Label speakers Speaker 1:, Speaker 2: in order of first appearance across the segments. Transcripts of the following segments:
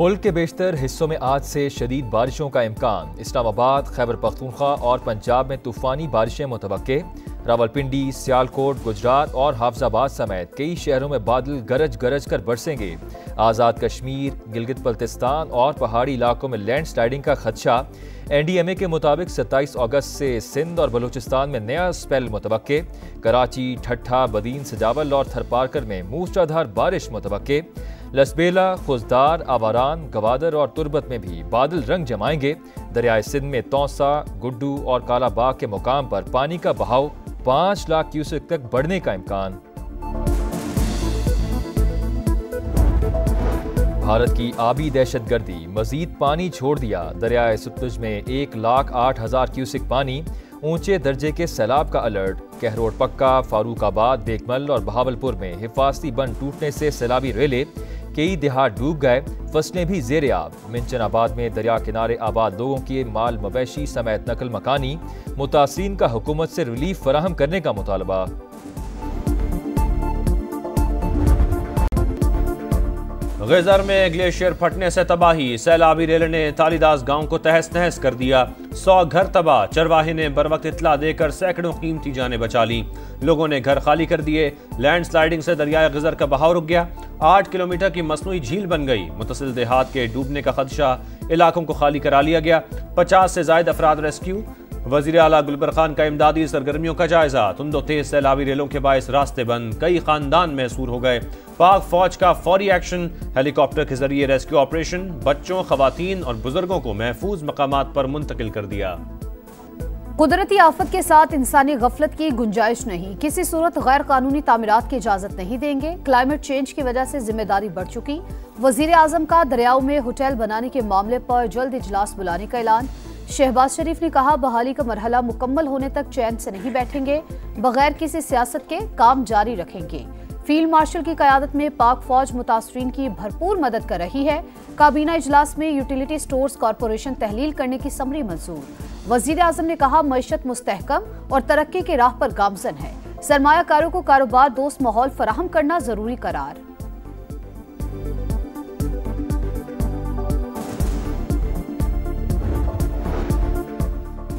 Speaker 1: मुल्क के बेशतर हिस्सों में आज से शदीद बारिशों का इम्कान। इस्लामाबाद, खैबर पख्तूनख्वा और पंजाब में तूफानी बारिशें मुतवक्के। रावलपिंडी, सियालकोट, गुजरात और हाफजाबाद समेत कई शहरों में बादल गरज गरज कर बरसेंगे। आज़ाद कश्मीर, गिलगित बल्तिस्तान और पहाड़ी इलाकों में लैंड स्लाइडिंग का खदशा। NDMA के मुताबिक 27 अगस्त से सिंध और बलूचिस्तान में नया स्पेल मुतवक्के। कराची, ठट्ठा, बदीन, सजावल और थरपारकर में मूसलाधार बारिश मुतवक्के। लसबेला, खुजदार, आवारान, गवादर और तुरबत में भी बादल रंग जमाएंगे। दरियाए सिंध में तौसा, गुड्डू और कालाबाग के मुकाम पर पानी का बहाव 5 लाख क्यूसेक तक बढ़ने का इम्कान। भारत की आबी दहशतगर्दी मजीद पानी छोड़ दिया। दरियाए सतलुज में 1,08,000 क्यूसेक पानी। ऊंचे दर्जे के सैलाब का अलर्ट। कहरोड पक्का, फारूकाबाद, बेगमल और बहावलपुर में हिफाजती बंद टूटने से सैलाबी रेले। कई देहात डूब गए, फसलें भी ज़ेरे आब। मिंचनाबाद में दरिया किनारे आबाद लोगों के माल मवेशी समेत नकल मकानी। मुतासिरीन का हुकूमत से रिलीफ फराहम करने का मुतालबा।
Speaker 2: गजर में ग्लेशियर फटने से तबाही। सैलाबी रेल ने तालीदास गांव को तहस नहस कर दिया। 100 घर तबाह। चरवाहे ने बरवक्त इत्तला देकर सैकड़ों कीमती जानें बचा ली। लोगों ने घर खाली कर दिए। लैंड स्लाइडिंग से दरियाए गजर का बहाव रुक गया। 8 किलोमीटर की मसनूई झील बन गई। मुतसिल देहात के डूबने का खदशा। इलाकों को खाली करा लिया गया। 50 से ज्यादा अफराद रेस्क्यू। वजीर आला गुलबर खान का इमदादी सरगर्मियों का जायजा। तुंदो तेज सैलाबी रेलों के बायस रास्ते बंद। कई खानदान महसूर हो गए। पाक फौज का फौरी एक्शन। हेलीकॉप्टर के जरिए रेस्क्यू ऑपरेशन। बच्चों, खवातीन और बुजुर्गों को महफूज मकामात पर मुंतकिल कर दिया।
Speaker 3: कुदरती आफत के साथ इंसानी गफलत की गुंजाइश नहीं। किसी सूरत गैर कानूनी तामीरात की इजाजत नहीं देंगे। क्लाइमेट चेंज की वजह से जिम्मेदारी बढ़ चुकी। वजीर आजम का दरियाओं में होटल बनाने के मामले पर जल्द इजलास बुलाने का ऐलान। शहबाज शरीफ ने कहा, बहाली का मरहला मुकम्मल होने तक चैन से नहीं बैठेंगे। बगैर किसी सियासत के काम जारी रखेंगे। फील्ड मार्शल की क़यादत में पाक फौज मुतासरीन की भरपूर मदद कर रही है। काबीना इजलास में यूटिलिटी स्टोर्स कॉरपोरेशन तहलील करने की समरी मंजूर। वजीर आजम ने कहा, मईशत मुस्तहकम और तरक्की के राह पर गामजन है। सरमायाकारों को कारोबार दोस्त माहौल फराहम करना जरूरी करार।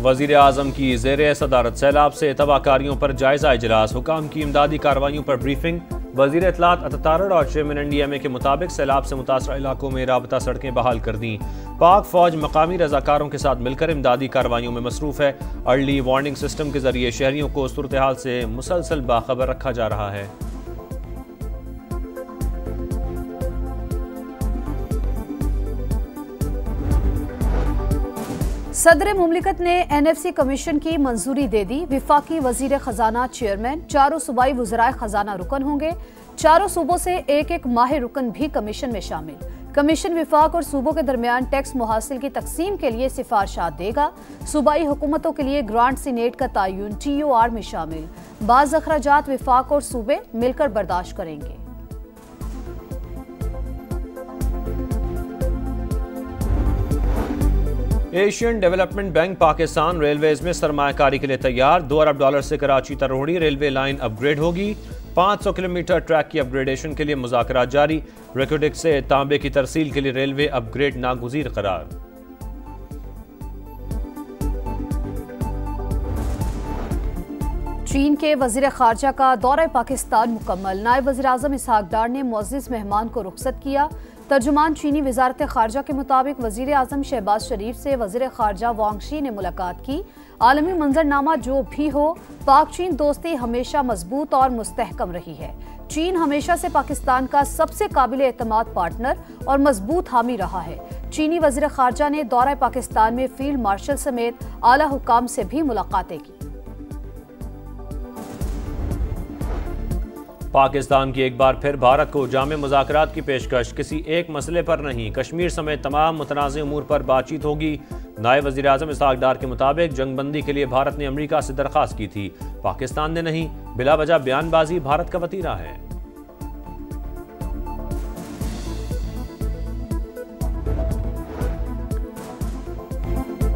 Speaker 2: वजीर आजम की ज़ेरे सदारत सैलाब से तबाहकारियों पर जायजा इजलास। हुकाम की इमदादी कार्रवाइयों पर ब्रीफिंग। वजीर इत्तलात अतारड़ और चेयरमैन NDMA के मुताबिक सैलाब से मुतासरा इलाकों में राबता सड़कें बहाल कर दी। पाक फौज मकामी रजाकारों के साथ मिलकर इमदादी कार्रवाइयों में मसरूफ है। अर्ली वार्निंग सिस्टम के जरिए शहरियों को सूरत हाल से मुसलसल बाखबर रखा जा रहा है।
Speaker 3: सदर मुमलिकत ने NFC कमीशन की मंजूरी दे दी। विफाकी वजीर खजाना चेयरमैन, 4 सूबाई वज़राए खजाना रुकन होंगे। 4 सूबों से एक माह रुकन भी कमीशन में शामिल। कमीशन विफाक और सूबों के दरमियान टैक्स मुहासिल की तकसीम के लिए सिफारशात देगा। सूबाई हुकूमतों के लिए ग्रांट सीनेट का तयन TOR में शामिल। बाज़ अखराजात विफाक और सूबे मिलकर बर्दाश्त करेंगे।
Speaker 2: Asian development bank Pakistan railways में सरमायाकारी के लिए तैयार। $2 अरब से Karachi Tarodi railway line upgrade होगी। 500 किलोमीटर ट्रैक की अपग्रेडेशन के लिए मुज़ाकरात जारी। रेकोडिक से तांबे की तरसील के लिए रेलवे अपग्रेड नागुज़ीर करार।
Speaker 3: चीन के वजीर खारजा का दौरा पाकिस्तान मुकम्मल। नायब वजीर आजम इसहाक डार ने मुअज़्ज़िज़ मेहमान को रुखसत किया। तर्जुमान चीनी वजारत खारजा के मुताबिक वजीर आजम शहबाज शरीफ से वजीर खारजा वांग शी ने मुलाकात की। आलमी मंजरनामा जो भी हो, पाक चीन दोस्ती हमेशा मजबूत और मुस्तहकम रही है। चीन हमेशा से पाकिस्तान का सबसे काबिल एतमाद पार्टनर और मजबूत हामी रहा है। चीनी वजीर खारजा ने दौरा पाकिस्तान में फील्ड मार्शल समेत आला हुकाम से भी मुलाकातें की।
Speaker 2: पाकिस्तान की एक बार फिर भारत को जामे मुज़ाकरात की पेशकश। किसी एक मसले पर नहीं, कश्मीर समेत तमाम मुतनाज़ उमूर पर बातचीत होगी। नायब वज़ीर आज़म इसहाक डार के मुताबिक जंगबंदी के लिए भारत ने अमरीका से दरख्वास्त की थी, पाकिस्तान ने नहीं। बिला वजह बयानबाजी भारत का वतीरा है।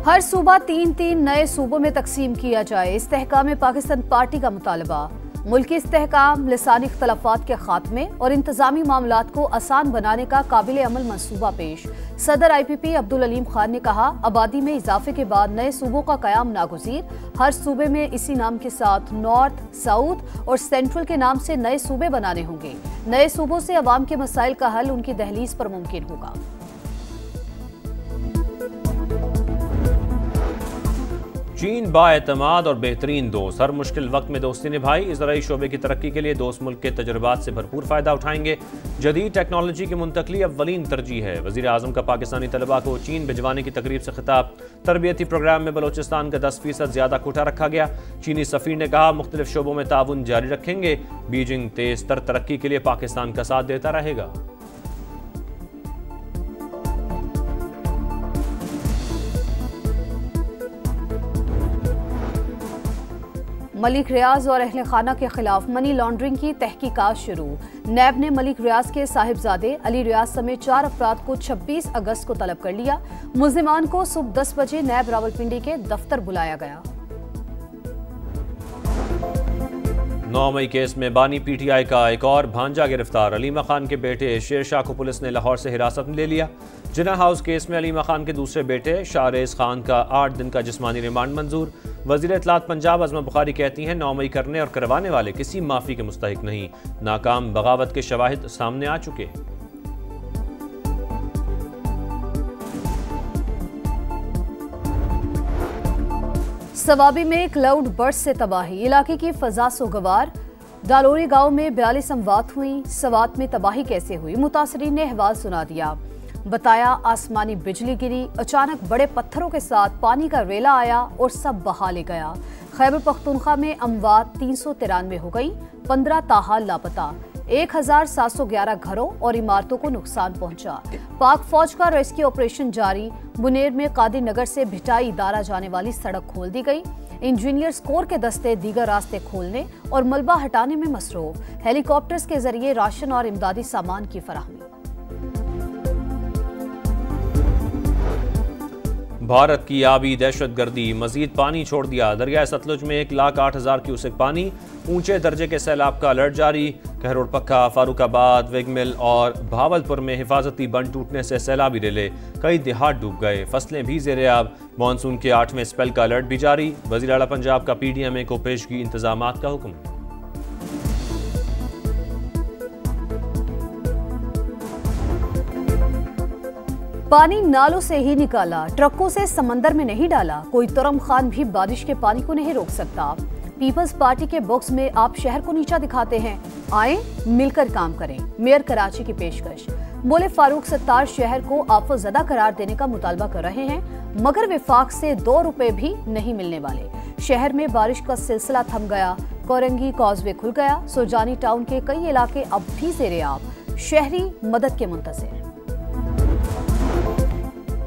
Speaker 3: हर सूबा 3-3 नए सूबों में तकसीम किया जाए। इस्तेहकाम पाकिस्तान पार्टी का मुतालबा। मुल्की इस्तेहकाम, लिसानी इख्तलाफात के खात्मे और इंतजामी मामलात को आसान बनाने का काबिल अमल मंसूबा पेश। सदर IPP अब्दुल अलीम खान ने कहा, आबादी में इजाफे के बाद नए सूबों का कयाम नागुज़ीर। हर सूबे में इसी नाम के साथ नॉर्थ, साउथ और सेंट्रल के नाम से नए सूबे बनाने होंगे। नए सूबों से अवाम के मसाइल का हल उनकी दहलीज पर मुमकिन होगा।
Speaker 2: चीन बाएतमाद और बेहतरीन दोस्त, हर मुश्किल वक्त में दोस्ती निभाई। इज़राइली शोबे की तरक्की के लिए दोस्त मुल्क के तजुर्बात से भरपूर फायदा उठाएंगे। जदीद टेक्नोलॉजी की मुंतकली अव्वलीन तरजीह है। वज़ीर आज़म का पाकिस्तानी तलबा को चीन भिजवाने की तकरीब से खिताब। तरबियती प्रोग्राम में बलोचिस्तान का 10% ज्यादा कोटा रखा गया। चीनी सफ़ीर ने कहा, मुख्तलिफ शोबों में ताउन जारी रखेंगे। बीजिंग तेज तर तरक्की के लिए पाकिस्तान का साथ देता रहेगा।
Speaker 3: मलिक रियाज और अहले खाना के खिलाफ मनी लॉन्ड्रिंग की तहकीकात शुरू। नैब ने मलिक रियाज के साहिबजादे अली रियाज समेत 4 अफराद को 26 अगस्त को तलब कर लिया। मुल्जिमान को सुबह 10 बजे नैब रावलपिंडी के दफ्तर बुलाया गया।
Speaker 2: 9 मई केस में बानी PTI का एक और भांजा गिरफ्तार। अलीमा खान के बेटे शेरशाह को पुलिस ने लाहौर से हिरासत में ले लिया। जिना हाउस केस में अलीमा खान के दूसरे बेटे शाहरेज खान का 8 दिन का जिस्मानी रिमांड मंजूर। वज़ीर इत्तलात पंजाब अज़मा बुखारी कहती हैं, 9 मई करने और करवाने वाले किसी माफ़ी के मुस्तहिक नहीं। नाकाम बगावत के शवाहिद सामने आ चुके।
Speaker 3: सवाबी में क्लाउड बर्स्ट से तबाही, इलाके की फजा सोगवार। डालोरी गांव में 42 अमवात हुई। सवात में तबाही कैसे हुई, मुतासरीन ने अहवाल सुना दिया। बताया, आसमानी बिजली गिरी, अचानक बड़े पत्थरों के साथ पानी का रेला आया और सब बहा ले गया। खैबर पख्तूनख्वा में अमवात 393 हो गई, 15 ताहाल लापता। 1711 घरों और इमारतों को नुकसान पहुंचा। पाक फौज का रेस्क्यू ऑपरेशन जारी। मुनेर में कादिर नगर से भिटाई इदारा जाने वाली सड़क खोल दी गई। इंजीनियर्स कोर के दस्ते दीगर रास्ते खोलने और मलबा हटाने में मसरूफ। हेलीकॉप्टर्स के जरिए राशन और इमदादी सामान की फराहमी।
Speaker 2: भारत की आबी दहशतगर्दी, मजीद पानी छोड़ दिया। दरियाए सतलुज में 1,08,000 क्यूसेक पानी। ऊंचे दर्जे के सैलाब का अलर्ट जारी। कहरोड पक्का, फारूकाबाद, वेगमिल और भावलपुर में हिफाजती बंद टूटने से सैलाबी रेले, कई देहात डूब गए। फसलें भी ज़ेर-ए-आब। मानसून के 8वें स्पेल का अलर्ट भी जारी। वज़ीर आला पंजाब का PDMA को पेशगी इंतजामात का हुक्म।
Speaker 3: पानी नालों से ही निकाला, ट्रकों से समंदर में नहीं डाला। कोई तुरम खान भी बारिश के पानी को नहीं रोक सकता। पीपल्स पार्टी के बॉक्स में आप शहर को नीचा दिखाते हैं, आए मिलकर काम करें। मेयर कराची की पेशकश। बोले, फारूक सत्तार शहर को आफतज़दा करार देने का मुतालबा कर रहे हैं, मगर विफाक से 2 रुपए भी नहीं मिलने वाले। शहर में बारिश का सिलसिला थम गया। कोरंगी कॉजवे खुल गया। सुरजानी टाउन के कई इलाके अब भी ज़ेर-ए-आब। शहरी मदद के मुंतज़िर।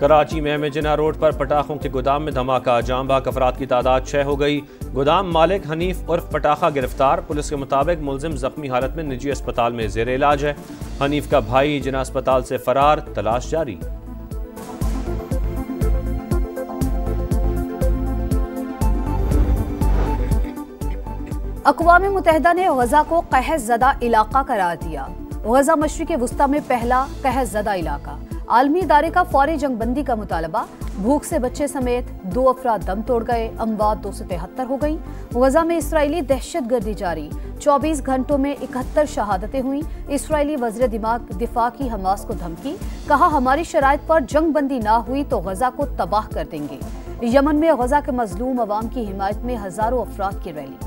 Speaker 2: कराची में मेजिना रोड पर पटाखों के गोदाम में धमाका। जाम बहक अफराद की तादाद 6 हो गई। गोदाम मालिक हनीफ उर्फ पटाखा गिरफ्तार। पुलिस के मुताबिक मुलजिम जख्मी हालत में निजी अस्पताल में जेर इलाज है। हनीफ का भाई जिना अस्पताल से फरार, तलाश जारी।
Speaker 3: अक़वाम मुत्तहिदा ने गजा को कहर ज़दा इलाका करार दिया। गजा मशरिक़ वुस्ता में पहला कहर ज़दा इलाका। आलमी इदारे का फौरी जंगबंदी का मुतालबा। भूख से बच्चे समेत 2 अफराद दम तोड़ गए। अमवात 273 हो गई। गजा में इसराइली दहशतगर्दी जारी। 24 घंटों में 71 शहादतें हुई। इसराइली वज़ीर दिफा की हमास को धमकी, कहा हमारी शराइत पर जंगबंदी ना हुई तो गजा को तबाह कर देंगे। यमन में गजा के मजलूम अवाम की हिमायत में हजारों अफराद की रैली।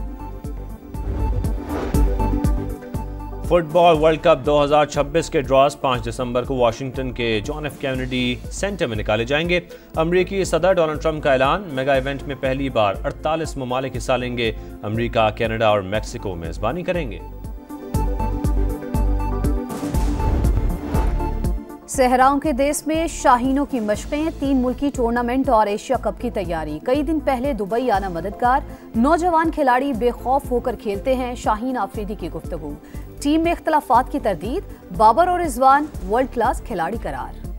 Speaker 2: फुटबॉल वर्ल्ड कप 2026 के ड्रॉज 5 दिसंबर को वाशिंगटन के जॉन एफ कैनेडी सेंटर में निकाले जाएंगे। अमरीकी सदर डोनाल्ड ट्रंप का ऐलान, मेगा इवेंट में पहली बार 48 ममालिक हिस्सा लेंगे। अमरीका, कनाडा और मैक्सिको मेजबानी करेंगे।
Speaker 3: सहराओं के देश में शाहीनों की मशक़ें, 3 मुल्की टूर्नामेंट और एशिया कप की तैयारी। कई दिन पहले दुबई आना मददगार। नौजवान खिलाड़ी बेखौफ होकर खेलते हैं। शाहीन आफरीदी की गुफ्तगू। टीम में इख्तलाफात की तरदीद। बाबर और रिजवान वर्ल्ड क्लास खिलाड़ी करार।